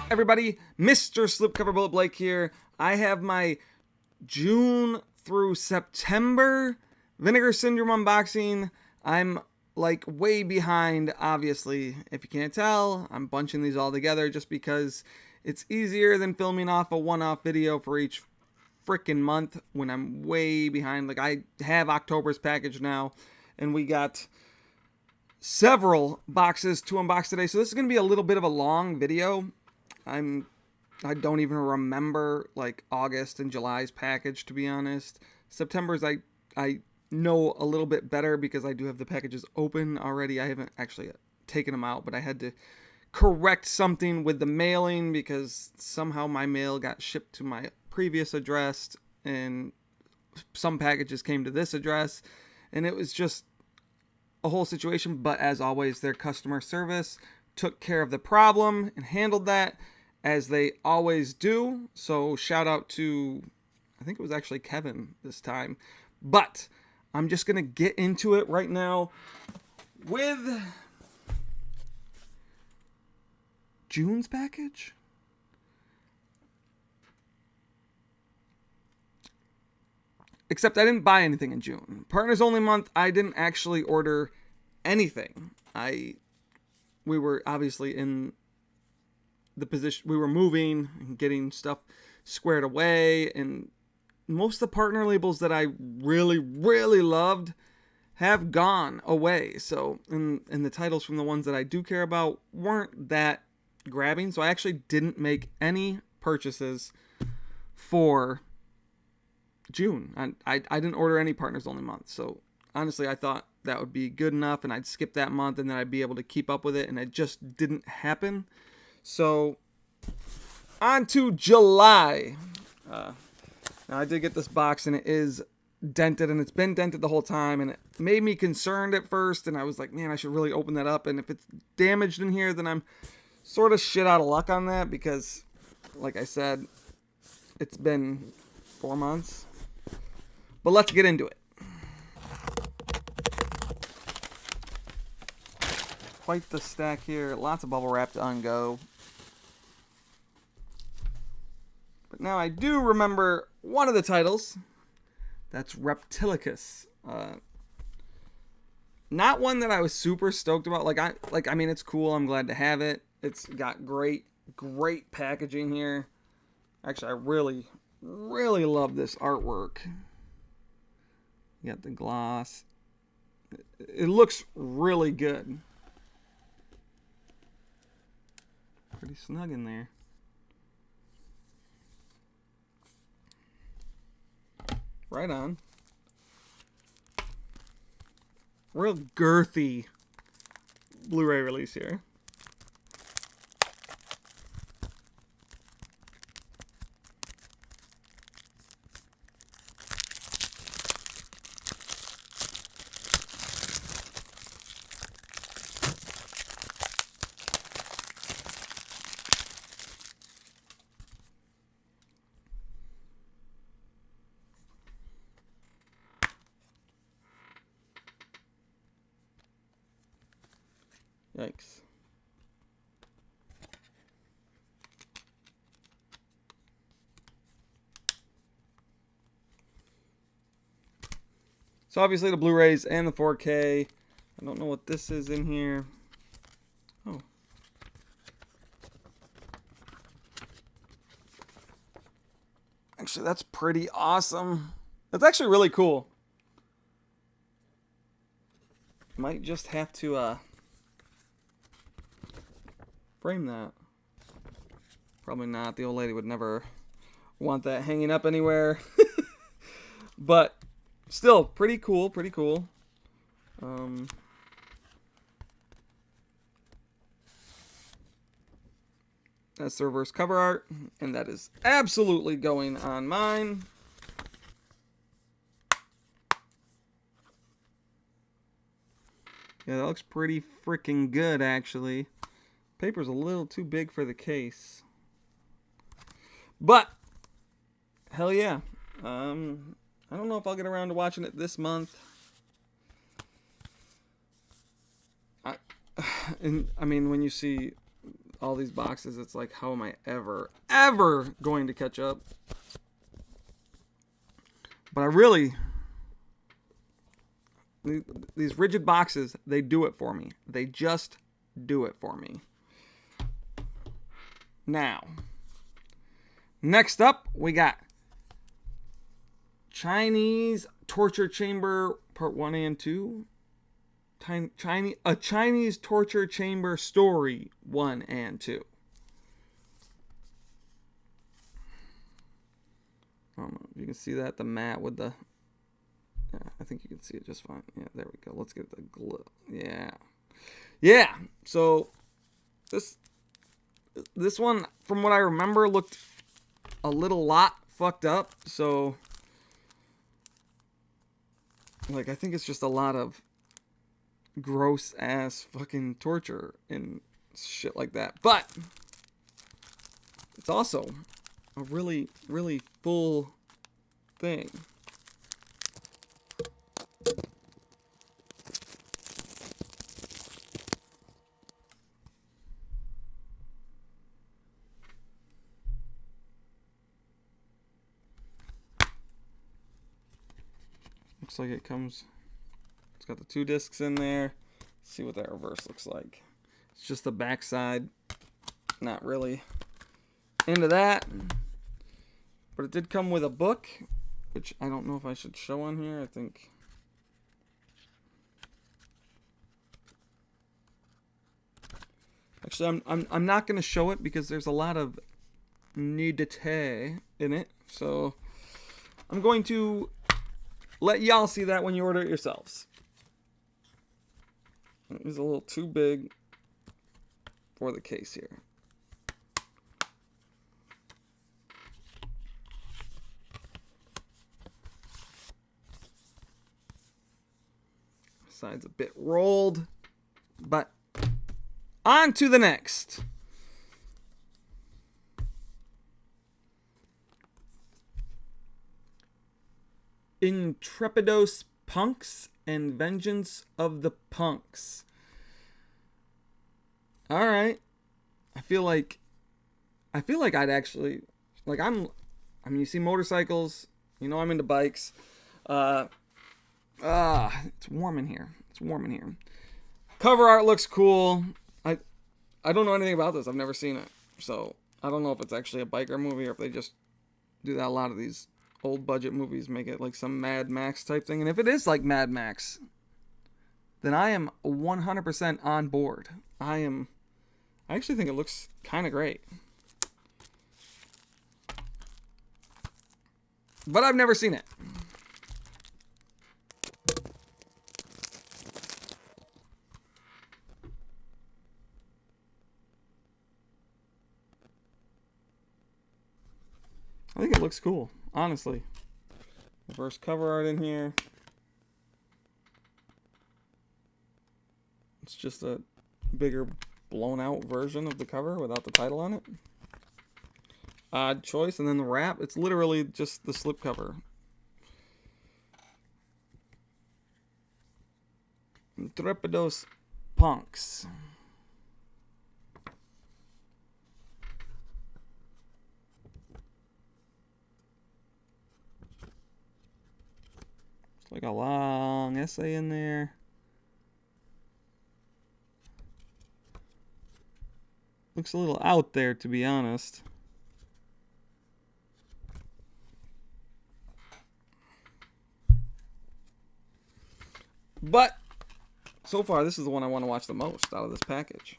up, everybody? Mr. Slipcover Bulleit here. I have my June through September Vinegar Syndrome unboxing. I'm like way behind, obviously. If you can't tell, I'm bunching these all together just because it's easier than filming off a one-off video for each freaking month when I'm way behind. Like, I have October's package now, and we got several boxes to unbox today. So this is going to be a little bit of a long video. I don't even remember like August and July's package, to be honest. September's I know a little bit better because I do have the packages open already. I haven't actually taken them out, but I had to correct something with the mailing because somehow my mail got shipped to my previous address and some packages came to this address, and it was just a whole situation. But as always, their customer service took care of the problem and handled that as they always do. So shout out to, I think it was actually Kevin this time. But I'm just going to get into it right now with June's package. Except I didn't buy anything in June. Partners only month, I didn't actually order anything. We were obviously in the position, we were moving and getting stuff squared away, and most of the partner labels that I really loved have gone away. So, and the titles from the ones that I do care about weren't that grabbing. So I actually didn't make any purchases for June. I didn't order any partners only month. So honestly, I thought that would be good enough and I'd skip that month and then I'd be able to keep up with it, and it just didn't happen. So on to July. Now I did get this box and it is dented, and it's been dented the whole time, and it made me concerned at first, and I was like, man, I should really open that up, and if it's damaged in here, then I'm sort of shit out of luck on that because, like I said, it's been 4 months. But let's get into it. Quite the stack here. Lots of bubble wrap to ungo. But now I do remember one of the titles. That's Reptilicus. Not one that I was super stoked about. I mean, it's cool. I'm glad to have it. It's got great packaging here. Actually, I really love this artwork. You got the gloss. It looks really good. Pretty snug in there. Right on. Real girthy Blu-ray release here. Yikes. So obviously the Blu-rays and the 4K. I don't know what this is in here. Oh. Actually, that's pretty awesome. That's actually really cool. Might just have to frame that. Probably not. The old lady would never want that hanging up anywhere. But still, pretty cool. That's the reverse cover art, and that is absolutely going on mine. Yeah, that looks pretty freaking good, actually. Paper's a little too big for the case. But, hell yeah. I don't know if I'll get around to watching it this month. I mean, when you see all these boxes. It's like, how am I ever going to catch up? But I really, these rigid boxes, they do it for me. They just do it for me. Now, next up, we got Chinese Torture Chamber Part 1 and 2. A Chinese Torture Chamber Story 1 and 2. I don't know if you can see that, the mat with the... Yeah, I think you can see it just fine. Yeah, there we go. Let's get the glue. Yeah. Yeah, so this one, from what I remember, looked a lot fucked up. So, like, I think it's just a lot of gross ass fucking torture and shit like that. But it's also a really full thing. Looks like it comes, it's got the 2 discs in there. Let's see what that reverse looks like. It's just the back side. Not really into that. But it did come with a book, which I don't know if I should show on here. I think... Actually, I'm not going to show it because there's a lot of nudity in it. So I'm going to let y'all see that when you order it yourselves. It's a little too big for the case here. Side's a bit rolled, but on to the next. Intrepidos Punks and Vengeance of the Punks. All right. I feel like I'd actually, like, I mean, you see motorcycles, you know I'm into bikes. It's warm in here. It's warm in here. Cover art looks cool. I don't know anything about this. I've never seen it. So, I don't know if it's actually a biker movie or if they just do that. A lot of these old budget movies make it like some Mad Max type thing. And if it is like Mad Max, then I am 100% on board. I actually think it looks kind of great. But I've never seen it. I think it looks cool, honestly. Reverse cover art in here. It's just a bigger, blown out version of the cover without the title on it. Odd choice. And then the wrap, it's literally just the slipcover. Intrepidos Punks. It's like a long essay in there. Looks a little out there, to be honest. But so far, this is the one I want to watch the most out of this package.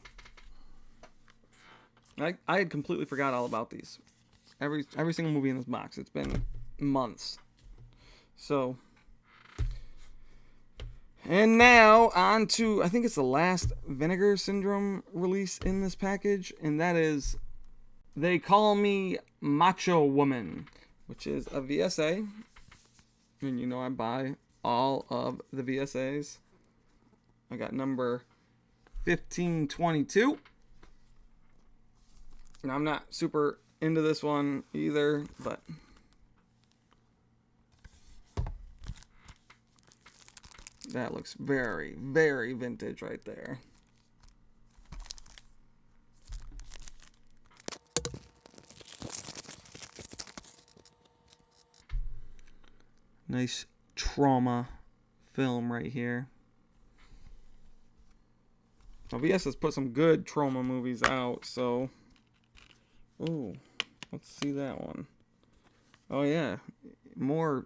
I had completely forgot all about these. Every single movie in this box. It's been months. So, and now on to, I think it's the last Vinegar Syndrome release in this package, and that is They Call Me Macho Woman, which is a VSA. And you know I buy all of the VSAs. I got number 1522. Now I'm not super into this one either, but that looks very, very vintage right there. Nice trauma film right here. Now, VS has put some good trauma movies out, so... Ooh, let's see that one. Oh, yeah. More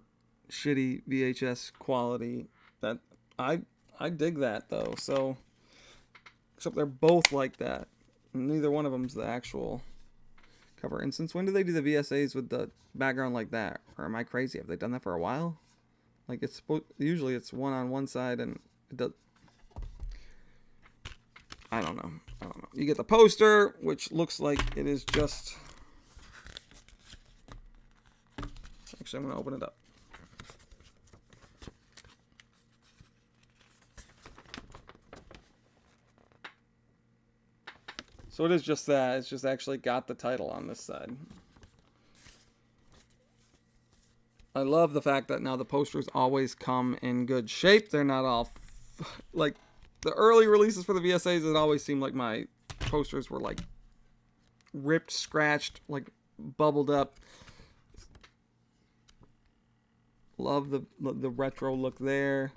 shitty VHS quality. That I dig that, though, so... Except they're both like that. Neither one of them's the actual cover. And since when do they do the VSAs with the background like that? Or am I crazy? Have they done that for a while? Like, it's usually it's one on one side and it does... I don't know. You get the poster, which looks like it is just... Actually, I'm going to open it up. So it is just that. It's just actually got the title on this side. I love the fact that now the posters always come in good shape. They're not all... like, the early releases for the VSAs, it always seemed like my posters were, like, ripped, scratched, like, bubbled up. Love the retro look there.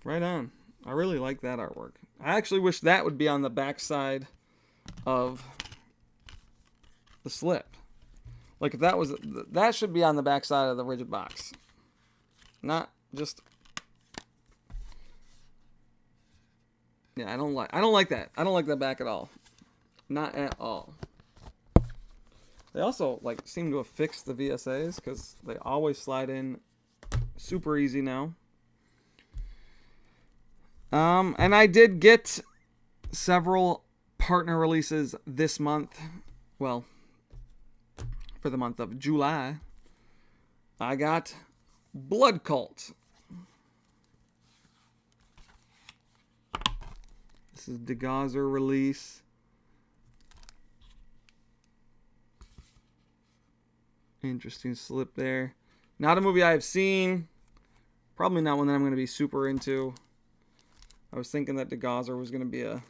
Right on. I really like that artwork. I actually wish that would be on the back side of the slip. Like, if that was... That should be on the back side of the rigid box. Not just... Yeah, I don't like that. I don't like that back at all. Not at all. They also, like, seem to have fixed the VSAs, because they always slide in super easy now. And I did get several partner releases this month. Well, for the month of July. I got Blood Cult. This is DeGauzer release. Interesting slip there. Not a movie I've seen. Probably not one that I'm going to be super into. I was thinking that DeGauzer was going to be a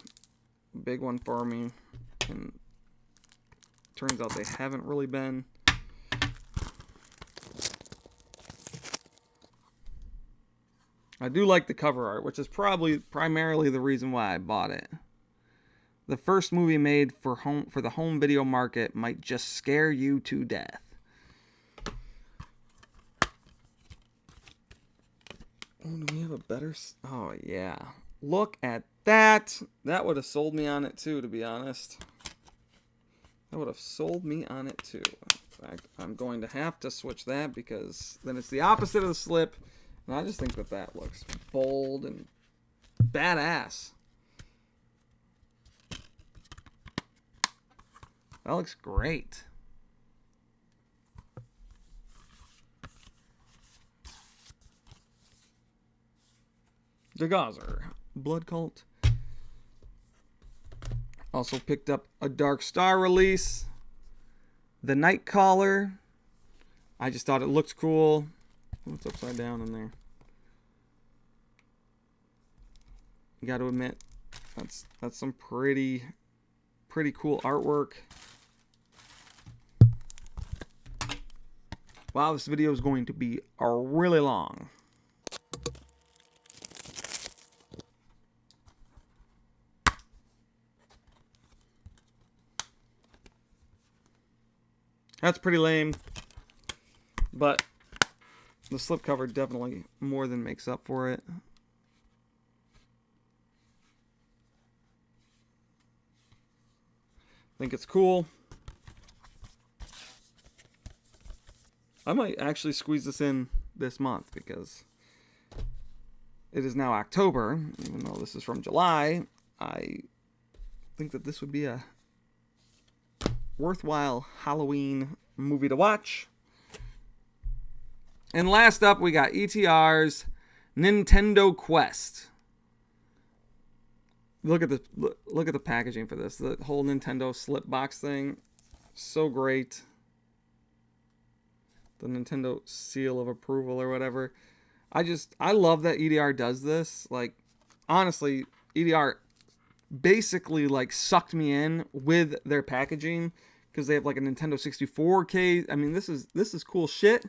big one for me. And turns out they haven't really been. I do like the cover art, which is probably primarily the reason why I bought it. The first movie made for the home video market might just scare you to death. Oh, do we have a better... Oh, yeah. Look at that. That would have sold me on it, too, to be honest. That would have sold me on it, too. In fact, I'm going to have to switch that because then it's the opposite of the slip. And I just think that that looks bold and badass. That looks great. DeGauzer, Blood Cult. Also picked up a Dark Star release. The Nightcaller. I just thought it looked cool. What's upside down in there? You got to admit, that's some pretty cool artwork. Wow, this video is going to be really long. That's pretty lame, but the slipcover definitely more than makes up for it. I think it's cool. I might actually squeeze this in this month because it is now October, even though this is from July. I think that this would be a worthwhile Halloween movie to watch. And last up, we got ETR's Nintendo Quest. Look at the packaging for this. The whole Nintendo slip box thing, so great. The Nintendo seal of approval or whatever. I love that EDR does this. Like, honestly, EDR basically like sucked me in with their packaging, because they have like a Nintendo 64 case. I mean, this is cool shit.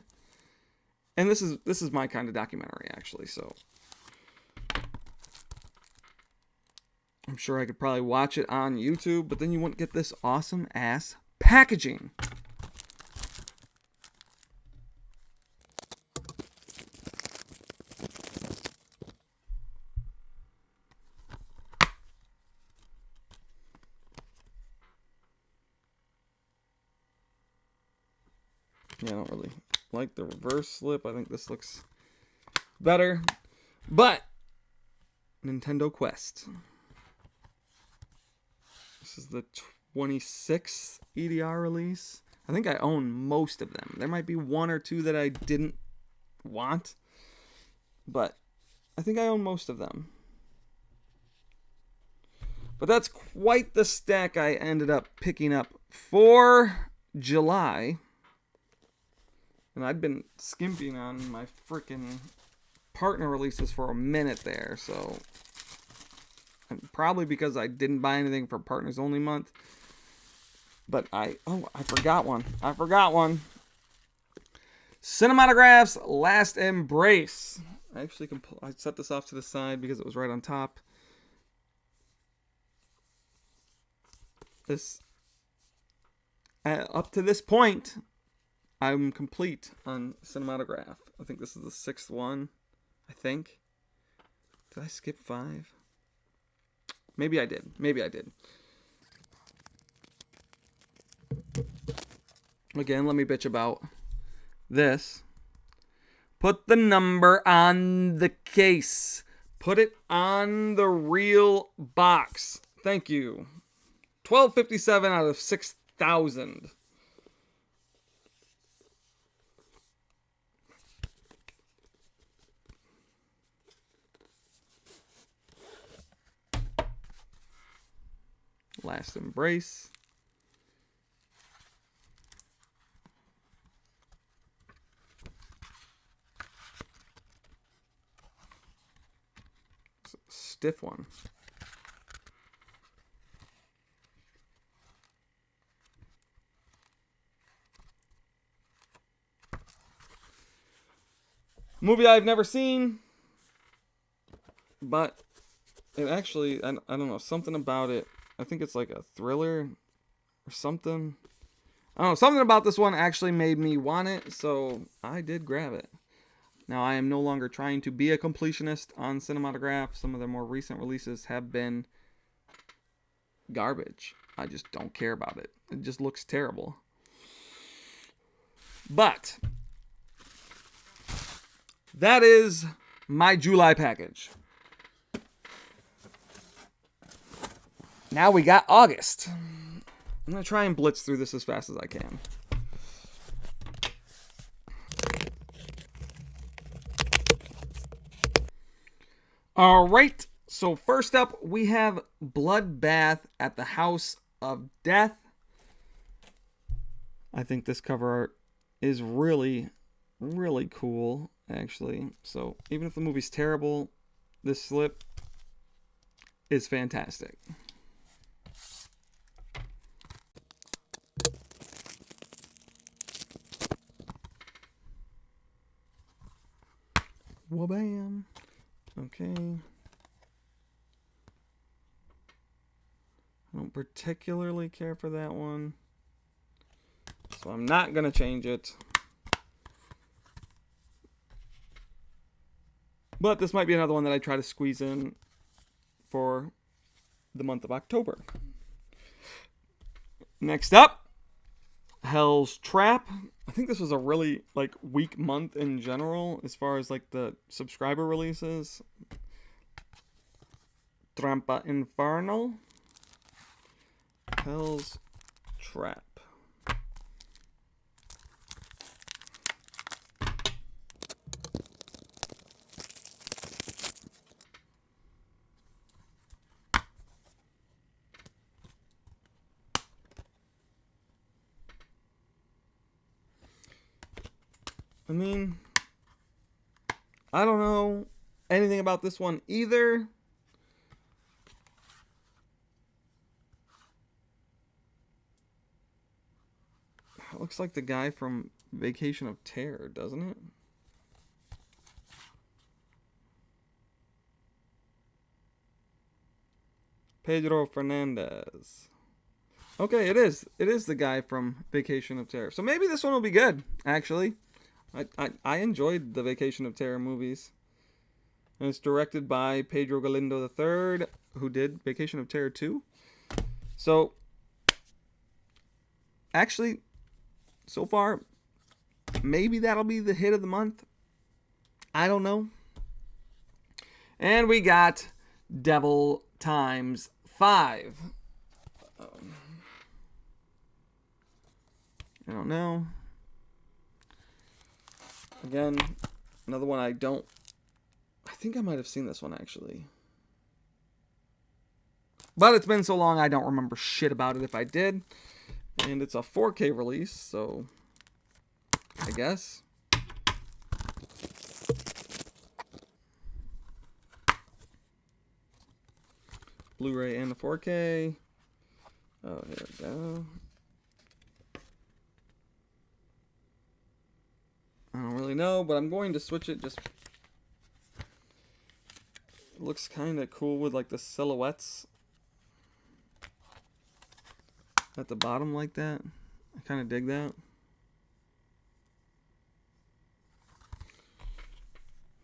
And this is my kind of documentary, actually. So I'm sure I could probably watch it on YouTube, but then you wouldn't get this awesome ass packaging. Yeah, I don't really like the reverse slip. I think this looks better. But Nintendo Quest. This is the 26th EDR release. I think I own most of them. There might be one or two that I didn't want, but I think I own most of them. But that's quite the stack I ended up picking up for July. And I'd been skimping on my freaking partner releases for a minute there, so probably because I didn't buy anything for Partners Only month. But I forgot one. Cinematograph's Last Embrace. I set this off to the side because it was right on top. Up to this point, I'm complete on Cinematograph. I think this is the 6th one. I think. Did I skip 5? Maybe I did. Again, let me bitch about this. Put the number on the case. Put it on the real box. Thank you. 1257 out of 6,000. Last Embrace. It's a stiff one. Movie I've never seen, but it actually, I don't know, something about it. I think it's like a thriller or something. I don't know, something about this one actually made me want it, so I did grab it. Now, I am no longer trying to be a completionist on Cinematograph. Some of their more recent releases have been garbage. I just don't care about it. It just looks terrible. But that is my July package. Now we got August. I'm going to try and blitz through this as fast as I can. All right. So first up, we have Bloodbath at the House of Death. I think this cover art is really, really cool, actually. So even if the movie's terrible, this slip is fantastic. Wha-bam. Okay. I don't particularly care for that one, so I'm not going to change it. But this might be another one that I try to squeeze in for the month of October. Next up, Hell's Trap. I think this was a really weak month in general as far as the subscriber releases. Trampa Infernal. Hell's Trap. I mean, I don't know anything about this one either. looks like the guy from Vacation of Terror, doesn't it? Pedro Fernandez. Okay, it is. It is the guy from Vacation of Terror. So maybe this one will be good, actually. I enjoyed the Vacation of Terror movies. And it's directed by Pedro Galindo III, who did Vacation of Terror 2. So, actually, so far, maybe that'll be the hit of the month. I don't know. And we got Devil Times 5. I don't know. Again, another one I think I might have seen this one actually. But it's been so long I don't remember shit about it if I did. And it's a 4K release, so I guess. Blu-ray and the 4K. Oh, here we go. I don't really know, but I'm going to switch it. Just looks kind of cool with like the silhouettes at the bottom like that. I kind of dig that.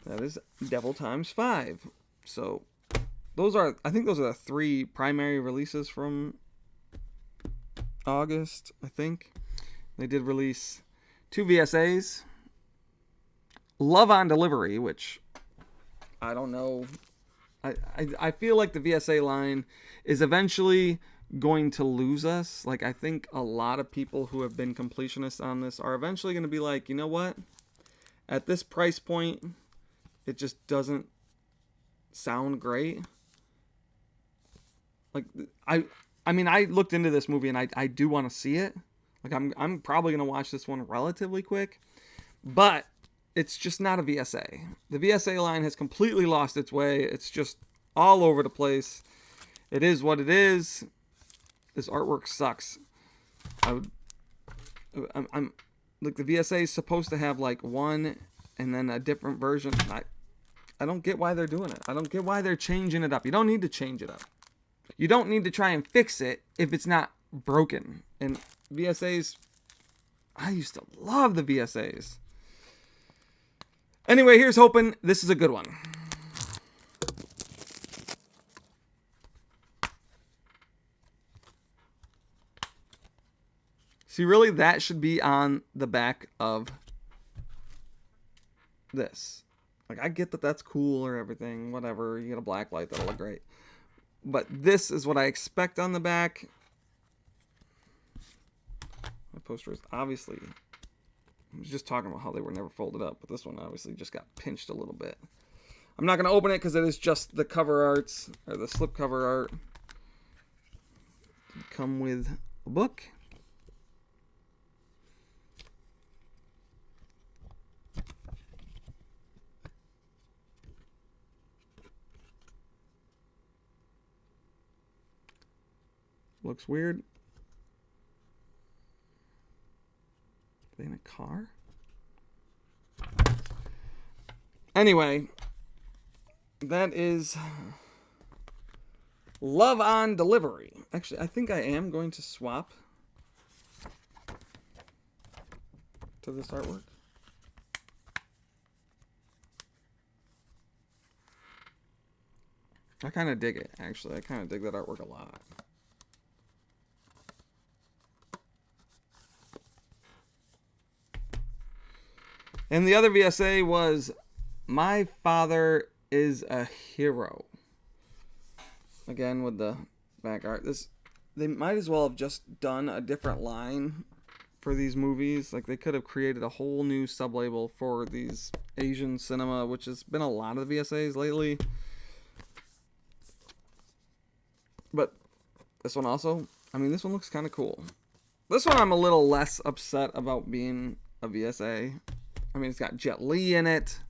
That is Devil Times 5. So I think those are the 3 primary releases from August, I think. They did release 2 VSAs. Love on Delivery, which I don't know. I feel like the VSA line is eventually going to lose us. Like, I think a lot of people who have been completionists on this are eventually going to be like, you know what? At this price point, it just doesn't sound great. Like, I mean, I looked into this movie and I do want to see it. Like, I'm probably going to watch this one relatively quick. But it's just not a VSA. The VSA line has completely lost its way. It's just all over the place. It is what it is. This artwork sucks. I'm like, the VSA is supposed to have like one and then a different version. I don't get why they're doing it. I don't get why they're changing it up. You don't need to change it up. You don't need to try and fix it if it's not broken. And VSAs, I used to love the VSAs. Anyway, here's hoping this is a good one. See, really, that should be on the back of this. Like, I get that that's cool or everything, whatever. You get a black light, that'll look great. But this is what I expect on the back. My poster is obviously... I was just talking about how they were never folded up, but this one obviously just got pinched a little bit. I'm not going to open it because it is just the cover arts, or the slipcover art. Come with a book. Looks weird. Are they in a car? Anyway, that is Love on Delivery. Actually, I think I am going to swap to this artwork. I kind of dig it, actually. I kind of dig that artwork a lot. And the other VSA was My Father is a Hero. Again, with the back art. They might as well have just done a different line for these movies. Like, they could have created a whole new sublabel for these Asian cinema, which has been a lot of the VSAs lately. But this one also, I mean, this one looks kind of cool. This one I'm a little less upset about being a VSA. I mean, it's got Jet Li in it.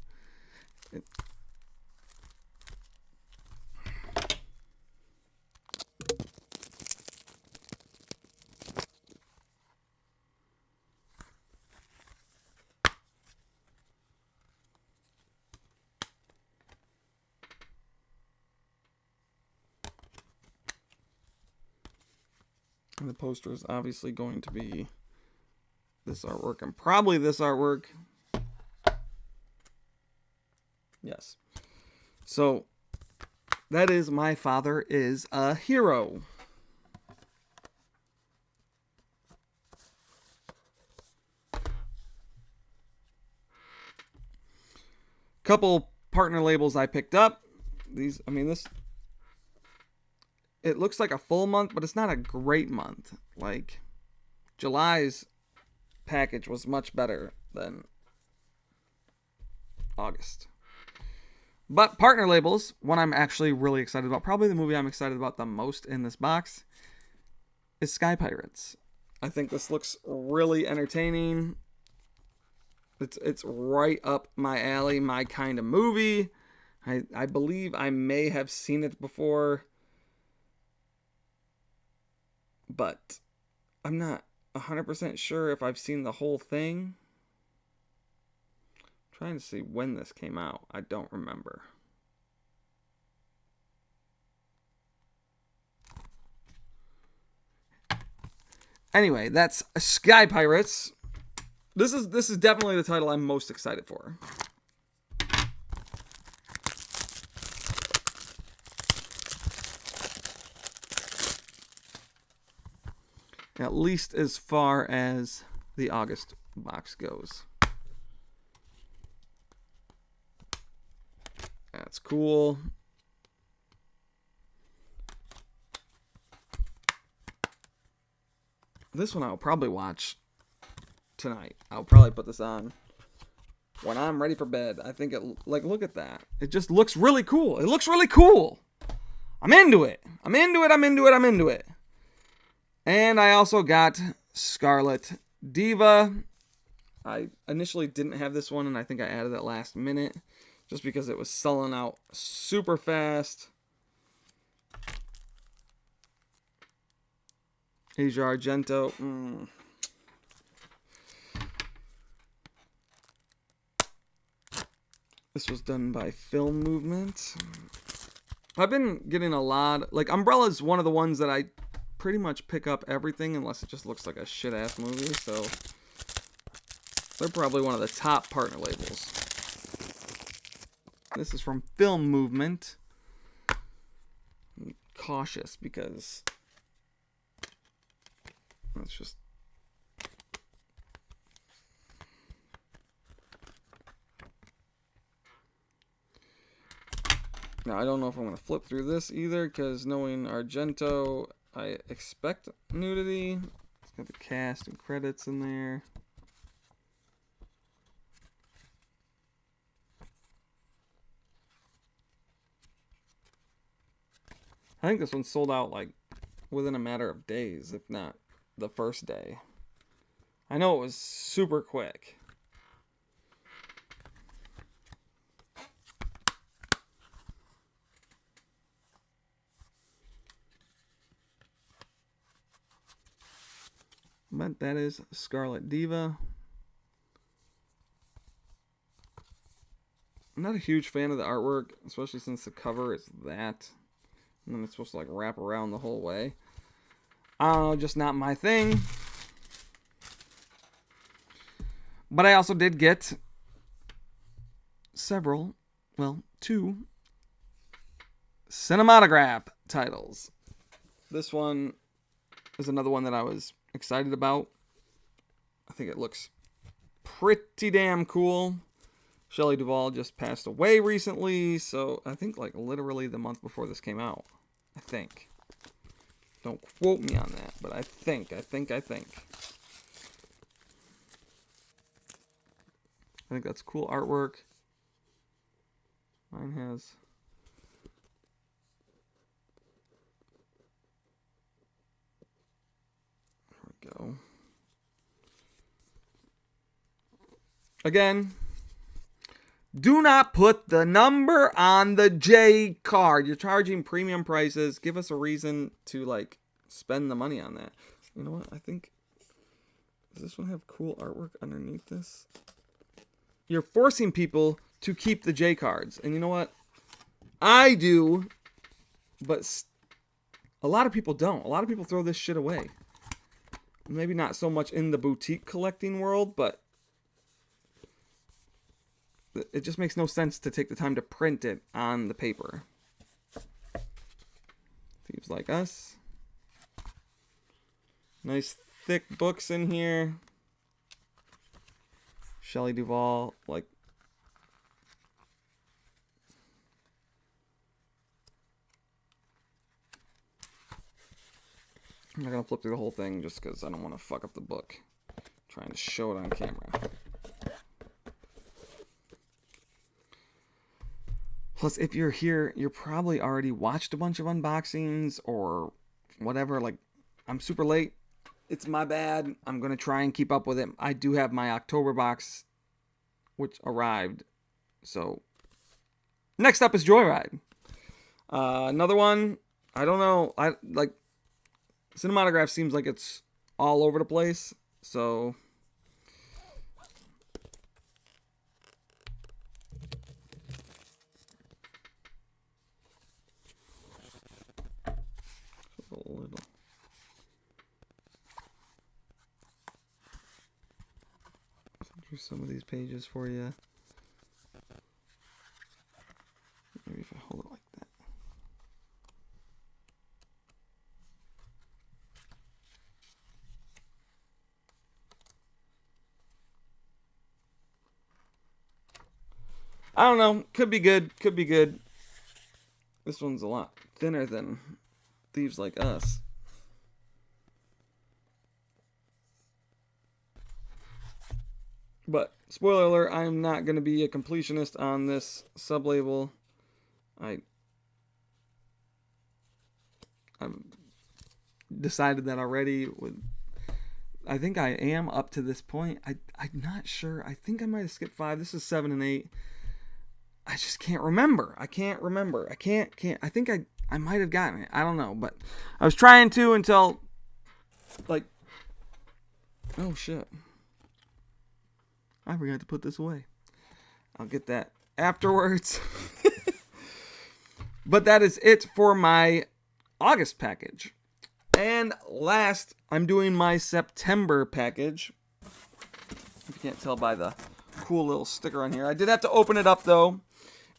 And the poster is obviously going to be this artwork and probably this artwork. Yes. So that is My Father is a Hero. Couple partner labels I picked up. These, I mean, this, it looks like a full month, but it's not a great month. Like, July's package was much better than August. But partner labels, one I'm actually really excited about, probably the movie I'm excited about the most in this box, is Sky Pirates. I think this looks really entertaining. It's right up my alley, my kind of movie. I believe I may have seen it before, but I'm not 100% sure if I've seen the whole thing. I'm trying to see when this came out. I don't remember. Anyway, that's Sky Pirates. This is definitely the title I'm most excited for. At least as far as the August box goes. That's cool. This one I'll probably watch tonight. I'll probably put this on when I'm ready for bed. I think it, like, look at that. It just looks really cool. It looks really cool. I'm into it. I'm into it. I'm into it. I'm into it. And I also got Scarlet Diva. I initially didn't have this one, and I think I added it last minute just because it was selling out super fast. Asia Argento. This was done by Film Movement. I've been getting a lot. Like, Umbrella's one of the ones that I pretty much pick up everything unless it just looks like a shit-ass movie. So they're probably one of the top partner labels. This is from Film Movement. I'm cautious because it's just... Now, I don't know if I'm going to flip through this either, because knowing Argento, I expect nudity. It's got the cast and credits in there. I think this one sold out, like, within a matter of days, if not the first day. I know it was super quick. But that is Scarlet Diva. I'm not a huge fan of the artwork, especially since the cover is that. And then it's supposed to like wrap around the whole way. I don't know, just not my thing. But I also did get several, well, 2 cinematograph titles. This one is another one that I was excited about. I think it looks pretty damn cool. Shelley Duvall just passed away recently, so I think like literally the month before this came out. I think. Don't quote me on that, but I think. I think that's cool artwork. Mine has... There we go. Again, do not put the number on the J card. You're charging premium prices. Give us a reason to, like, spend the money on that. You know what? I think... Does this one have cool artwork underneath this? You're forcing people to keep the J cards. And you know what? I do, but a lot of people don't. A lot of people throw this shit away. maybe not so much in the boutique collecting world, but it just makes no sense to take the time to print it on the paper. Thieves Like Us. Nice thick books in here. Shelley Duvall, like, I'm not going to flip through the whole thing just because I don't want to fuck up the book. I'm trying to show it on camera. Plus, if you're here, you're probably already watched a bunch of unboxings or whatever. Like, I'm super late. It's my bad. I'm going to try and keep up with it. I do have my October box, which arrived. So, next up is Joyride. Another one. I don't know. Cinematograph seems like it's all over the place. So, a little. Here's some of these pages for you. Maybe if I hold it like that. I don't know. Could be good. Could be good. This one's a lot thinner than Thieves Like Us. But, spoiler alert, I'm not going to be a completionist on this sublabel. I've decided that already. I think I am up to this point. I'm not sure. I think I might have skipped 5. This is 7 and 8. I just can't remember. I can't. I think I might have gotten it. I don't know. But I was trying to until, like, oh shit. I forgot to put this away. I'll get that afterwards. But that is it for my August package. And last, I'm doing my September package. If you can't tell by the cool little sticker on here. I did have to open it up, though,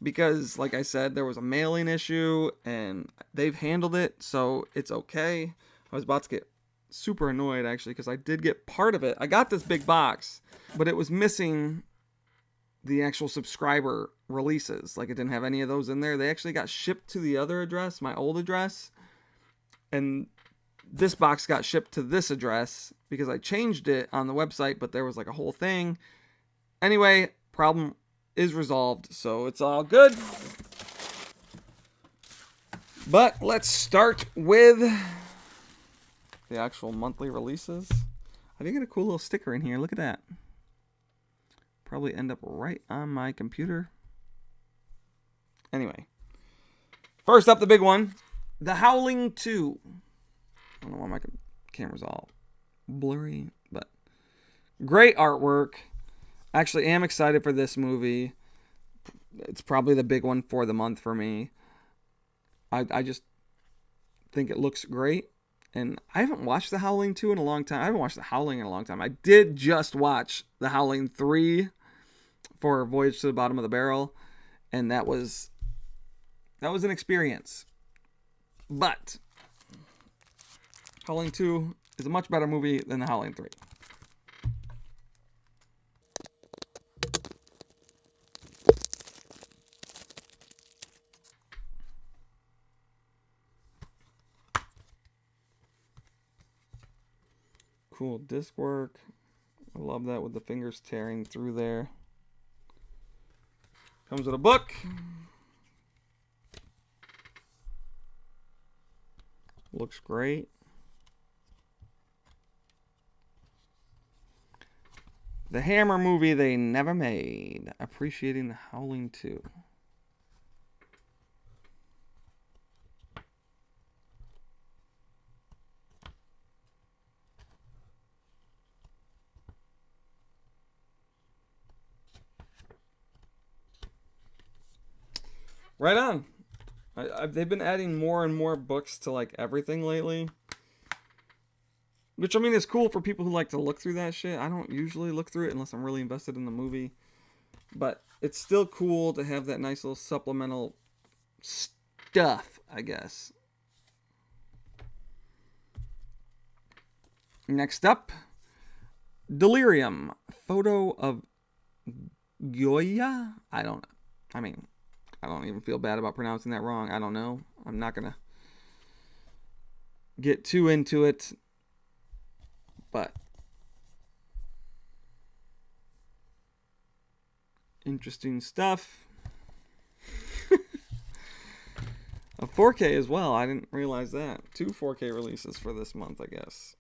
because, like I said, there was a mailing issue, and they've handled it, so it's okay. I was about to get super annoyed, actually, because I did get part of it. I got this big box, but it was missing the actual subscriber releases. Like, it didn't have any of those in there. They actually got shipped to the other address, my old address, and this box got shipped to this address because I changed it on the website, but there was like a whole thing. Anyway, problem is resolved, so it's all good. But let's start with the actual monthly releases. I did get a cool little sticker in here. Look at that. Probably end up right on my computer. Anyway. First up, the big one. The Howling 2. I don't know why my camera's all blurry, but great artwork. Actually, am excited for this movie. It's probably the big one for the month for me. I just think it looks great. And I haven't watched The Howling 2 in a long time. I haven't watched The Howling in a long time. I did just watch The Howling 3 for Voyage to the Bottom of the Barrel. And that was an experience. But Howling 2 is a much better movie than The Howling 3. Cool disc work. I love that with the fingers tearing through there. Comes with a book. Looks great. The Hammer movie they never made. Appreciating The Howling 2. Right on. They've been adding more and more books to like everything lately. Which, I mean, is cool for people who like to look through that shit. I don't usually look through it unless I'm really invested in the movie. But it's still cool to have that nice little supplemental stuff, I guess. Next up, Delirium. Photo of Goya? I don't even feel bad about pronouncing that wrong. I don't know. I'm not going to get too into it. But interesting stuff. A 4K as well. I didn't realize that. 2 4K releases for this month, I guess.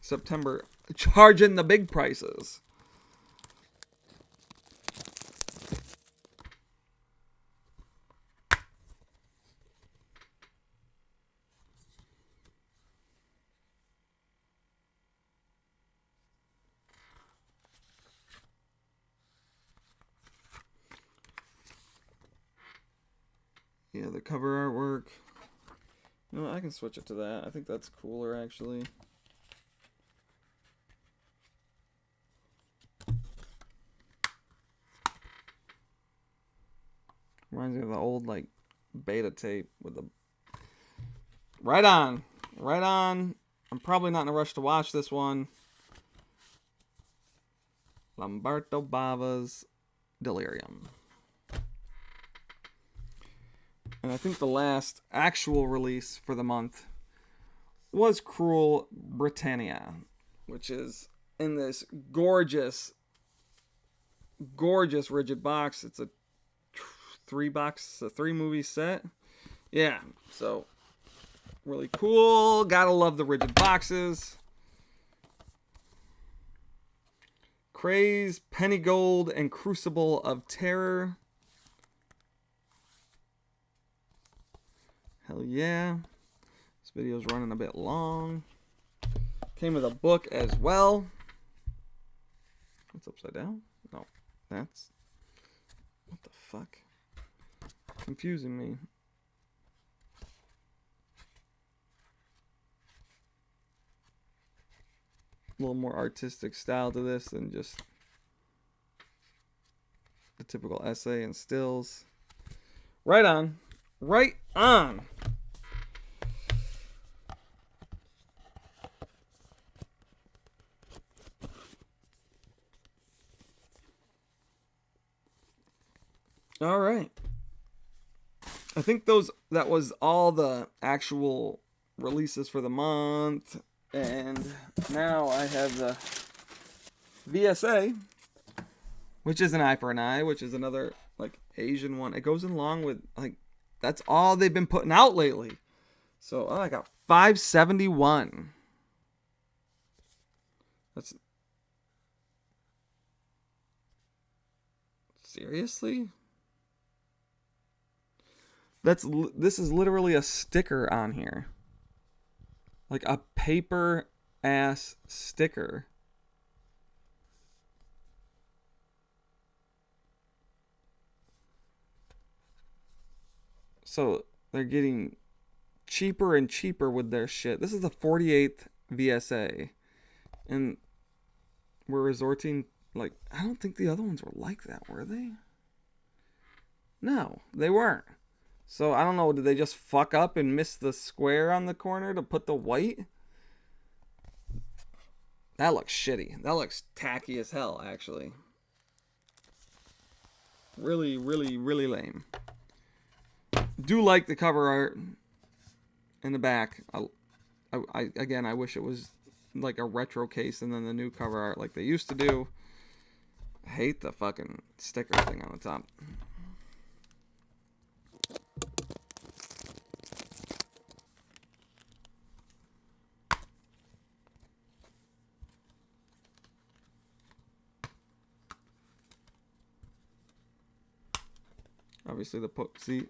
September, charging the big prices. Yeah, the cover artwork. No, I can switch it to that. I think that's cooler, actually. Reminds me of the old, like, beta tape with the... Right on. Right on. I'm probably not in a rush to watch this one. Lamberto Bava's Delirium. And I think the last actual release for the month was Cruel Britannia, which is in this gorgeous, gorgeous rigid box. It's a 3-movie set. Yeah, so really cool. Gotta love the rigid boxes. Craze, Penny Gold, and Crucible of Terror. Hell yeah. This video's running a bit long. Came with a book as well. It's upside down? No, that's... What the fuck? Confusing me. A little more artistic style to this than just the typical essay and stills. Right on. Right on. All right. I think that was all the actual releases for the month. And now I have the VSA, which is an eye for an eye, which is another like Asian one. It goes along with like that's all they've been putting out lately. So I got 571. That's seriously? This is literally a sticker on here. Like a paper ass sticker. So they're getting cheaper and cheaper with their shit. This is the 48th VSA. And we're resorting, like, I don't think the other ones were like that, were they? No, they weren't. So I don't know, did they just fuck up and miss the square on the corner to put the white? That looks shitty. That looks tacky as hell, actually. Really, really, really lame. Do like the cover art in the back. Again, I wish it was like a retro case and then the new cover art like they used to do. I hate the fucking sticker thing on the top. Obviously see,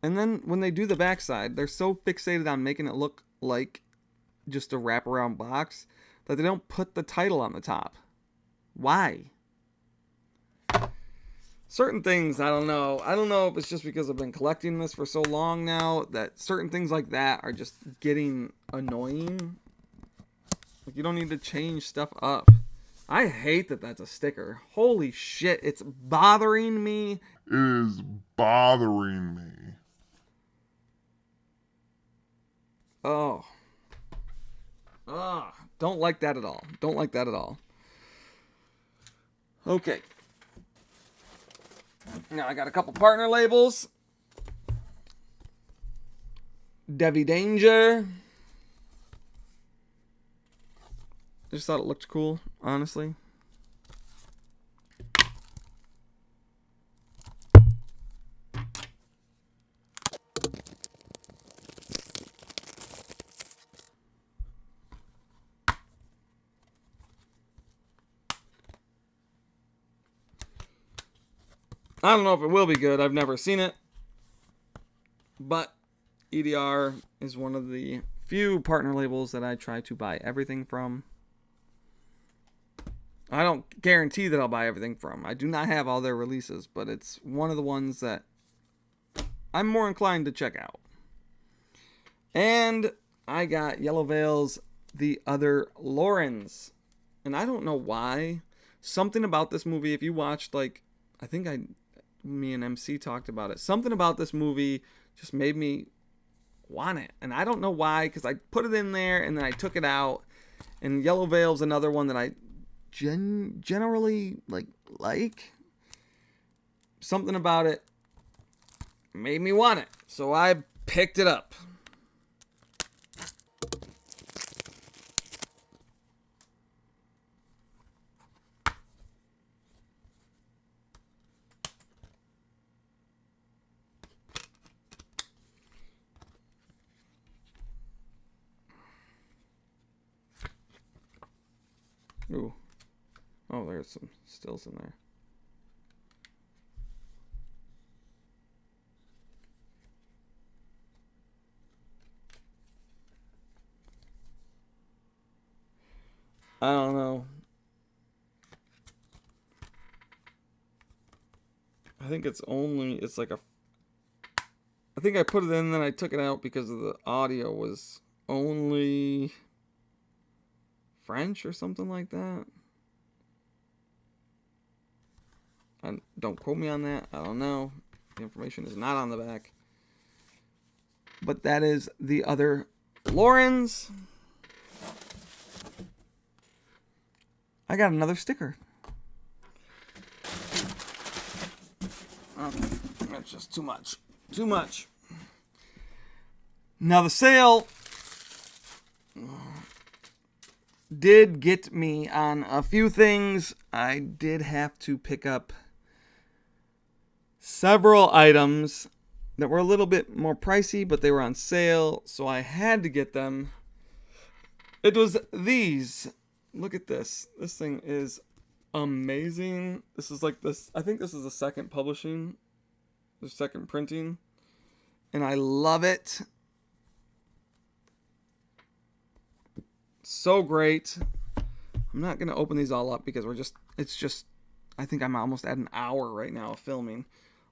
and then when they do the backside, they're so fixated on making it look like just a wraparound box that they don't put the title on the top. Why? certain things, I don't know. I don't know if it's just because I've been collecting this for so long now that certain things like that are just getting annoying. Like, you don't need to change stuff up. I hate that that's a sticker. Holy shit, it's bothering me. It is bothering me. Oh. Don't like that at all. Don't like that at all. Okay. Now I got a couple partner labels. Devi Danger. Just thought it looked cool, honestly. I don't know if it will be good. I've never seen it. But EDR is one of the few partner labels that I try to buy everything from. I don't guarantee that I'll buy everything from. I do not have all their releases, but it's one of the ones that I'm more inclined to check out. And I got Yellow Veil's The Other Laurens. And I don't know why. Something about this movie, if you watched, like, I think me and MC talked about it. Something about this movie just made me want it. And I don't know why, because I put it in there and then I took it out. And Yellow Veil's another one that I generally like. Something about it made me want it. So I picked it up. Ooh. Oh, there's some stills in there. I don't know. I think it's like a... I think I put it in and then I took it out because of the audio was only French or something like that. And don't quote me on that. I don't know. The information is not on the back. But that is The Other Laurens. I got another sticker. Okay, that's just too much. Too much. Now the sale did get me on a few things. I did have to pick up several items that were a little bit more pricey, but they were on sale, so I had to get them. It was these. Look at this. This thing is amazing. This is like this. I think this is the second publishing, the second printing, and I love it. So great. I'm not going to open these all up because I think I'm almost at an hour right now of filming.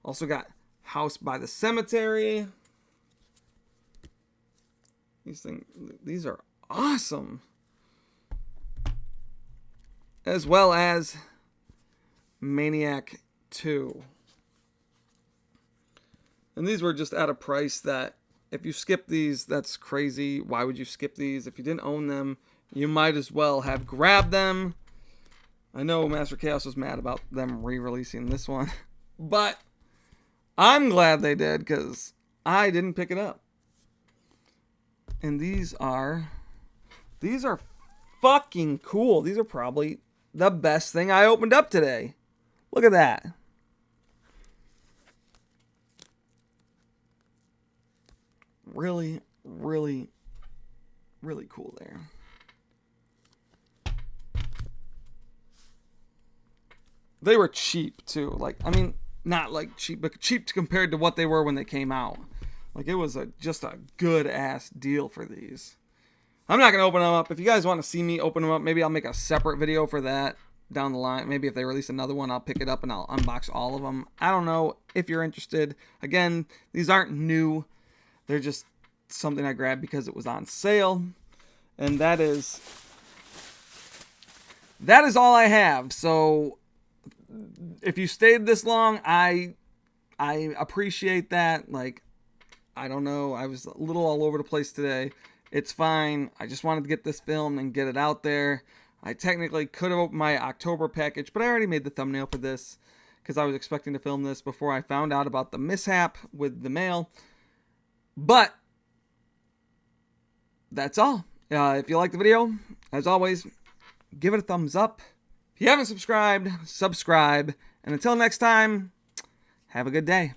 Also got House by the Cemetery. These are awesome. As well as Maniac 2. And these were just at a price that if you skip these, that's crazy. Why would you skip these? If you didn't own them, you might as well have grabbed them. I know Master Chaos was mad about them re-releasing this one. But I'm glad they did because I didn't pick it up. And these are fucking cool. These are probably the best thing I opened up today. Look at that. Really, really, really cool there. They were cheap too. Like, I mean, not like cheap, but cheap compared to what they were when they came out. Like, it was just a good ass deal for these. I'm not going to open them up. If you guys want to see me open them up, maybe I'll make a separate video for that. down the line. Maybe if they release another one, I'll pick it up and I'll unbox all of them. I don't know if you're interested. Again, these aren't new. They're just something I grabbed because it was on sale. And that is all I have. So if you stayed this long, I appreciate that. Like, I don't know. I was a little all over the place today. It's fine. I just wanted to get this filmed and get it out there. I technically could have opened my October package, but I already made the thumbnail for this because I was expecting to film this before I found out about the mishap with the mail. But that's all. If you like the video, as always, give it a thumbs up. If you haven't subscribed, subscribe. And until next time, have a good day.